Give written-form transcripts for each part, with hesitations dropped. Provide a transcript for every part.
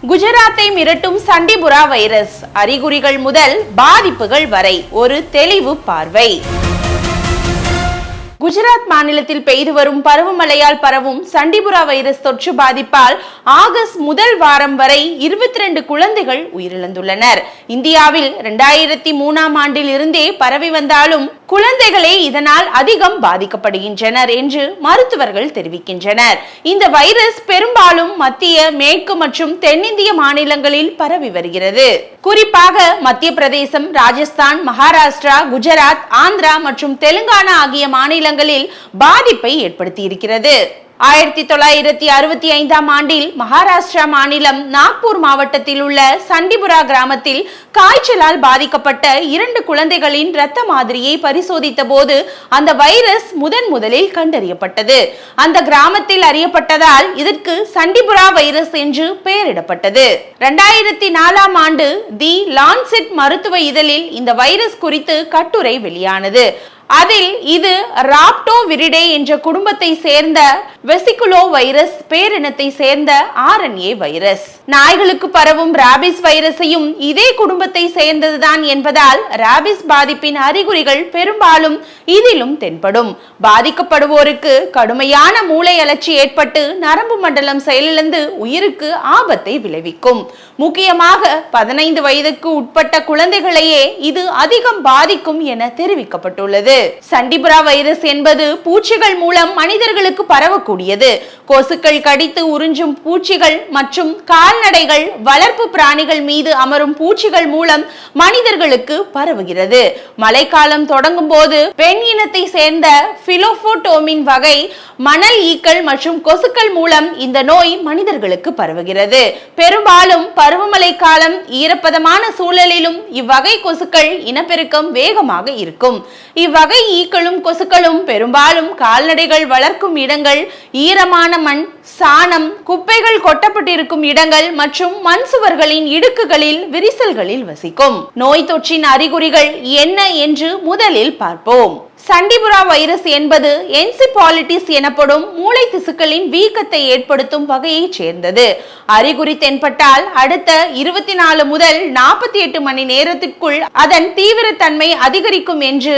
குஜராத்தை மிரட்டும் சண்டிபுரா வைரஸ். அறிகுறிகள் முதல் பாதிப்புகள் வரை ஒரு தெளிவு பார்வை. குஜராத் மாநிலத்தில் பெய்து வரும் பருவமழையால் பரவும் சண்டிபுரா வைரஸ் தொற்று பாதிப்பால் ஆகஸ்ட் முதல் வாரம் வரை 22 குழந்தைகள் உயிரிழந்துள்ளனர். இந்தியாவில் 2003ஆம் ஆண்டில் இருந்தே பரவி வந்தாலும் குழந்தைகளே இதனால் அதிகம் பாதிக்கப்படுகின்றனர் என்று மருத்துவர்கள் தெரிவிக்கின்றனர். இந்த வைரஸ் பெரும்பாலும் மத்திய, மேற்கு மற்றும் தென்னிந்திய மாநிலங்களில் பரவி வருகிறது. குறிப்பாக மத்திய பிரதேசம், ராஜஸ்தான், மகாராஷ்டிரா, குஜராத், ஆந்திரா மற்றும் தெலுங்கானா ஆகிய மாநிலங்களில் பாதிப்பை ஏற்படுத்தி இருக்கிறது. 1965ஆம் ஆண்டில் மகாராஷ்டிரா மாநிலம் நாக்பூர் மாவட்டத்தில் உள்ள சண்டிபுரா கிராமத்தில் காய்ச்சலால் பாதிக்கப்பட்ட 2 குழந்தைகளின் இரத்த மாதிரியை பரிசோதித்த போது அந்த வைரஸ் முதலில் கண்டறியப்பட்டது. அந்த கிராமத்தில் அறியப்பட்டதால் இதற்கு சண்டிபுரா வைரஸ் என்று பெயரிடப்பட்டது. 2004ஆம் ஆண்டு தி லான்செட் மருத்துவ இதழில் இந்த வைரஸ் குறித்து கட்டுரை வெளியானது. அதில் இது ராப்டோவிரிடே என்ற குடும்பத்தை சேர்ந்த வெசிகுலோ வைரஸ் பேரினத்தை சேர்ந்த RNA வைரஸ். நாய்களுக்கு பரவும் ராபிஸ் வைரஸையும் இதே குடும்பத்தை சேர்ந்ததுதான் என்பதால் ராபிஸ் பாதிப்பின் அறிகுறிகள் பெரும்பாலும் இதிலும் தென்படும். பாதிக்கப்படுவோருக்கு கடுமையான மூளை அழற்சி ஏற்பட்டு நரம்பு மண்டலம் செயலிழந்து உயிருக்கு ஆபத்தை விளைவிக்கும். முக்கியமாக 15 வயதுக்கு உட்பட்ட குழந்தைகளையே இது அதிகம் பாதிக்கும் என தெரிவிக்கப்பட்டுள்ளது. சண்டிபுரா வைரஸ் என்பது பூச்சிகள் மூலம் மனிதர்களுக்கு பரவக்கூடியது. கொசுக்கள் கடித்து உறிஞ்சும் பூச்சிகள் மற்றும் கால்நடைகள், வளர்ப்பு பிராணிகள் மீது அமரும் பூச்சிகள் மூலம் மனிதர்களுக்கு பரவுகிறது. மழைக்காலம் தொடங்கும் போது பெண் இனத்தை சேர்ந்த பிலோபோட்டோமின் வகை மணல் ஈக்கள் மற்றும் கொசுக்கள் மூலம் இந்த நோய் மனிதர்களுக்கு பரவுகிறது. பெரும்பாலும் பருவமழை காலம், ஈரப்பதமான சூழலிலும் இவ்வகை கொசுக்கள் இனப்பெருக்கம் வேகமாக இருக்கும். இவ்வகை ஈக்களும் கொசுக்களும் பெரும்பாலும் கால்நடைகள் வளர்க்கும் இடங்கள், ஈரமான மண், சாணம், குப்பைகள் கொட்டப்பட்டிருக்கும் இடங்கள் மற்றும் மண் சுவர்களின் இடுக்குகளில், விரிசல்களில் வசிக்கும். நோய் தொற்றின் அறிகுறிகள் என்ன என்று முதலில் பார்ப்போம். சண்டிபுரா வைரஸ் என்பது என்சிபாலிட்டிஸ் எனப்படும் மூளை திசுக்களின் வீக்கத்தை ஏற்படுத்தும் வகையை சேர்ந்தது. அறிகுறி தென்பட்டால் அடுத்த 24 முதல் 48 மணி நேரத்திற்குள் அதன் தீவிரத்தன்மை அதிகரிக்கும் என்று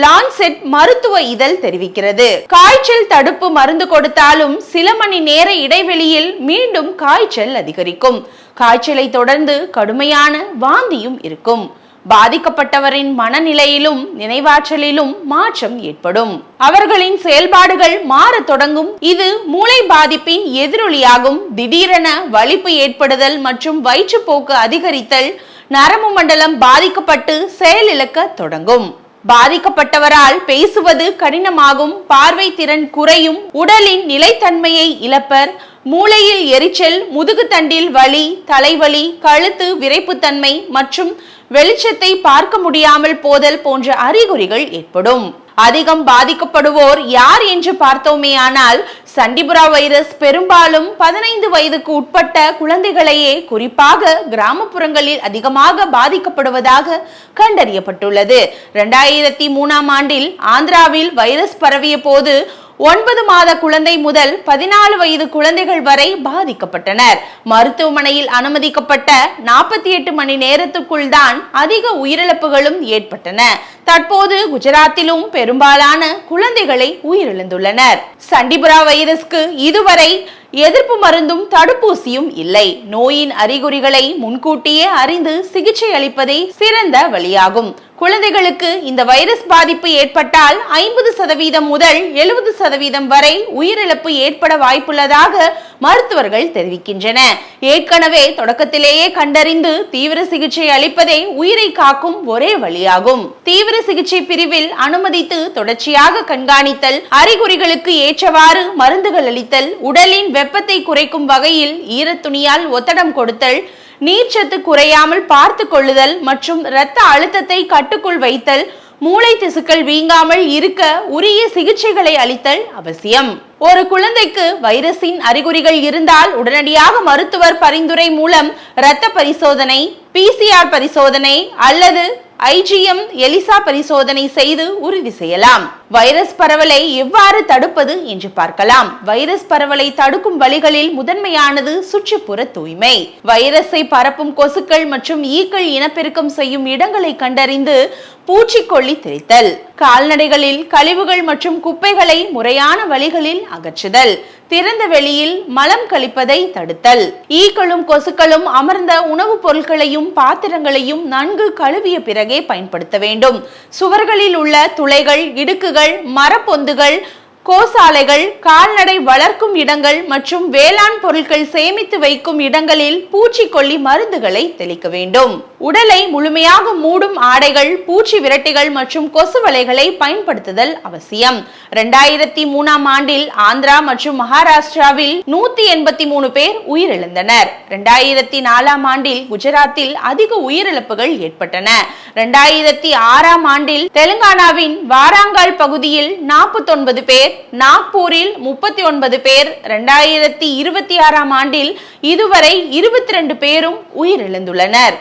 லான்செட் மருத்துவ இதழ் தெரிவிக்கிறது. காய்ச்சல் தடுப்பு மருந்து கொடுத்தாலும் சில மணி நேர இடைவெளியில் மீண்டும் காய்ச்சல் அதிகரிக்கும். காய்ச்சலை தொடர்ந்து கடுமையான வாந்தியும் இருக்கும். பாதிக்கப்பட்டவரின் மனநிலையிலும் நினைவாற்றலிலும் மாற்றம் ஏற்படும். அவர்களின் செயல்பாடுகள் மாற தொடங்கும். இது மூளை பாதிப்பின் எதிரொலியாகும். திடீரென வலிப்பு ஏற்படுதல் மற்றும் வயிற்றுப்போக்கு அதிகரித்தல், நரம்பு மண்டலம் பாதிக்கப்பட்டு செயலிழக்க தொடங்கும். பாதிக்கப்பட்டவரால் பேசுவது கடினமாகும், பார்வை திறன் குறையும், உடலின் நிலைத்தன்மையை இழப்பர், மூளையில் எரிச்சல், முதுகுத்தண்டில் வலி, தலைவலி, கழுத்து விரைப்புத்தன்மை மற்றும் வெளிச்சத்தை பார்க்க முடியாமல் போதல் போன்ற அறிகுறிகள் ஏற்படும். அதிகம் பாதிக்கப்படுவோர் யார் என்று பார்த்தோமேயானால் சண்டிபுரா வைரஸ் பெரும்பாலும் 15 வயதுக்கு உட்பட்ட குழந்தைகளையே, குறிப்பாக கிராமப்புறங்களில் அதிகமாக பாதிக்கப்படுவதாக கண்டறியப்பட்டுள்ளது. 2003ஆம் ஆண்டில் ஆந்திராவில் வைரஸ் பரவிய போது 9 மாத குழந்தை முதல் 14 வயது குழந்தைகள் வரை பாதிக்கப்பட்டனர். மருத்துவமனையில் அனுமதிக்கப்பட்ட 48 மணி நேரத்துக்குள் தான் அதிக உயிரிழப்புகளும் ஏற்பட்டன. தற்போது குஜராத்திலும் பெரும்பாலான குழந்தைகளை உயிரிழந்துள்ளனர். சண்டிபுரா வைரஸ்க்கு இதுவரை எதிர்ப்பு மருந்தும் தடுப்பூசியும் இல்லை. நோயின் அறிகுறிகளை முன்கூட்டியே அறிந்து சிகிச்சை அளிப்பதே சிறந்த வழியாகும். குழந்தைகளுக்கு இந்த வைரஸ் பாதிப்பு ஏற்பட்டால் 50% முதல் 70% வரை உயிரிழப்பு ஏற்பட வாய்ப்புள்ளதாக மருத்துவர்கள் தெரிவிக்கின்றனர். ஏற்கனவே தொடக்கத்திலேயே கண்டறிந்து தீவிர சிகிச்சை அளிப்பதே உயிரை காக்கும் ஒரே வழியாகும். தீவிர சிகிச்சை பிரிவில் அனுமதித்து தொடர்ச்சியாக கண்காணித்தல், அறிகுறிகளுக்கு ஏற்றவாறு மருந்துகள் அளித்தல், உடலின் வெப்பத்தை குறைக்கும் வகையில் ஈரத்துணியால் ஒத்தடம் கொடுத்தல், நீர்ச்சத்து குறையாமல் பார்த்து கொள்ளுதல் மற்றும் இரத்த அழுத்தத்தை கட்டுக்குள் வைத்தல், மூளை திசுக்கள் வீங்காமல் இருக்க உரிய சிகிச்சைகளை அளித்தல் அவசியம். ஒரு குழந்தைக்கு வைரஸின் அறிகுறிகள் இருந்தால் உடனடியாக மருத்துவர் பரிந்துரை மூலம் இரத்த பரிசோதனை, PCR பரிசோதனை அல்லது ஐஜிஎம் எலிசா பரிசோதனை செய்து உறுதி செய்யலாம். வைரஸ் பரவலை எவ்வாறு தடுப்பது என்று பார்க்கலாம். வைரஸ் பரவலை தடுக்கும் வழிகளில் முதன்மையானது சுற்றுப்புற தூய்மை. வைரஸை பரப்பும் கொசுக்கள் மற்றும் ஈக்கள் இனப்பெருக்கம் செய்யும் இடங்களை கண்டறிந்து பூச்சிக்கொல்லி தெளித்தல். கால்நடைகளில் கழிவுகள் மற்றும் குப்பைகளை முறையான வழிகளில் அகற்றுதல். திறந்த வெளியில் மலம் கழிப்பதை தடுத்தல். ஈக்களும் கொசுக்களும் அமர்ந்த உணவுப் பொருட்களையும் பாத்திரங்களையும் நன்கு கழுவிய பிறகே பயன்படுத்த வேண்டும். சுவர்களில் உள்ள துளைகள், இடுக்குகள், மரப்பொந்துகள், கோசாலைகள், கால்நடை வளர்க்கும் இடங்கள் மற்றும் வேளாண் பொருட்கள் சேமித்து வைக்கும் இடங்களில் பூச்சிக்கொல்லி மருந்துகளை தெளிக்க வேண்டும். உடலை முழுமையாக மூடும் ஆடைகள், பூச்சி விரட்டிகள் மற்றும் கொசு வலைகளை பயன்படுத்துதல் அவசியம். 2003ஆம் ஆண்டில் ஆந்திரா மற்றும் மகாராஷ்டிராவில் 183 பேர் உயிரிழந்தனர். 2004ஆம் ஆண்டில் குஜராத்தில் அதிக உயிரிழப்புகள் ஏற்பட்டன. 2006ஆம் ஆண்டில் தெலுங்கானாவின் வாராங்கால் பகுதியில் 49 பேர், நாக்பூரில் 39 பேர், 2026ஆம் ஆண்டில் இதுவரை 22 பேரும் உயிரிழந்துள்ளனர்.